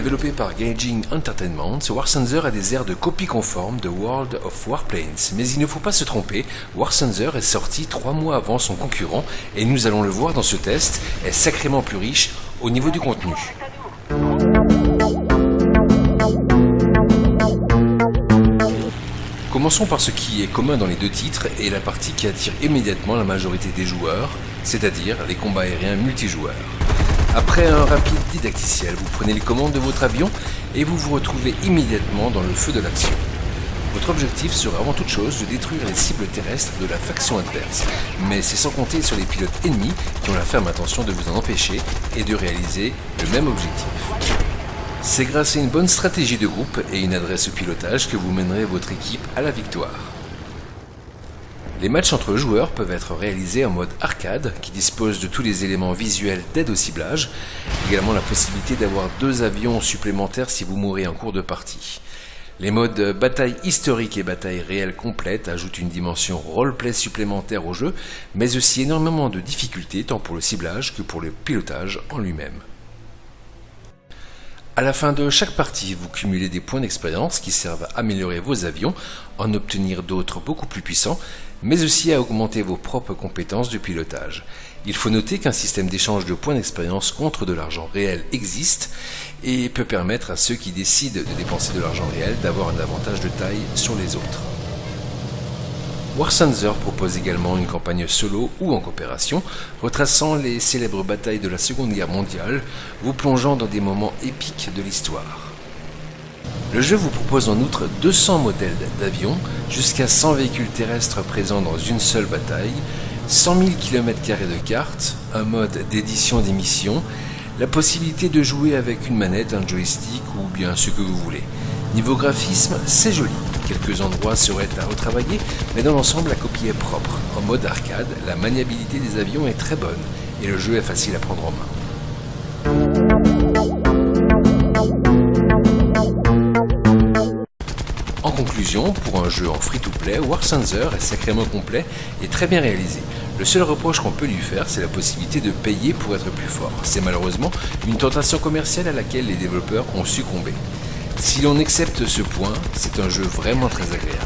Développé par Gaijin Entertainment, War Thunder a des airs de copie conforme de World of Warplanes. Mais il ne faut pas se tromper, War Thunder est sorti 3 mois avant son concurrent et nous allons le voir dans ce test, est sacrément plus riche au niveau du contenu. Commençons par ce qui est commun dans les deux titres et la partie qui attire immédiatement la majorité des joueurs, c'est-à-dire les combats aériens multijoueurs. Après un rapide didacticiel, vous prenez les commandes de votre avion et vous vous retrouvez immédiatement dans le feu de l'action. Votre objectif sera avant toute chose de détruire les cibles terrestres de la faction adverse, mais c'est sans compter sur les pilotes ennemis qui ont la ferme intention de vous en empêcher et de réaliser le même objectif. C'est grâce à une bonne stratégie de groupe et une adresse au pilotage que vous mènerez votre équipe à la victoire. Les matchs entre joueurs peuvent être réalisés en mode arcade, qui dispose de tous les éléments visuels d'aide au ciblage, également la possibilité d'avoir 2 avions supplémentaires si vous mourrez en cours de partie. Les modes bataille historique et bataille réelle complète ajoutent une dimension roleplay supplémentaire au jeu, mais aussi énormément de difficultés tant pour le ciblage que pour le pilotage en lui-même. À la fin de chaque partie, vous cumulez des points d'expérience qui servent à améliorer vos avions, en obtenir d'autres beaucoup plus puissants, mais aussi à augmenter vos propres compétences de pilotage. Il faut noter qu'un système d'échange de points d'expérience contre de l'argent réel existe et peut permettre à ceux qui décident de dépenser de l'argent réel d'avoir un avantage de taille sur les autres. War Thunder propose également une campagne solo ou en coopération, retraçant les célèbres batailles de la Seconde Guerre mondiale, vous plongeant dans des moments épiques de l'histoire. Le jeu vous propose en outre 200 modèles d'avions, jusqu'à 100 véhicules terrestres présents dans une seule bataille, 100 000 km² de cartes, un mode d'édition des missions, la possibilité de jouer avec une manette, un joystick ou bien ce que vous voulez. Niveau graphisme, c'est joli. Quelques endroits seraient à retravailler, mais dans l'ensemble, la copie est propre. En mode arcade, la maniabilité des avions est très bonne et le jeu est facile à prendre en main. En conclusion, pour un jeu en free-to-play, War Thunder est sacrément complet et très bien réalisé. Le seul reproche qu'on peut lui faire, c'est la possibilité de payer pour être plus fort. C'est malheureusement une tentation commerciale à laquelle les développeurs ont succombé. Si l'on accepte ce point, c'est un jeu vraiment très agréable.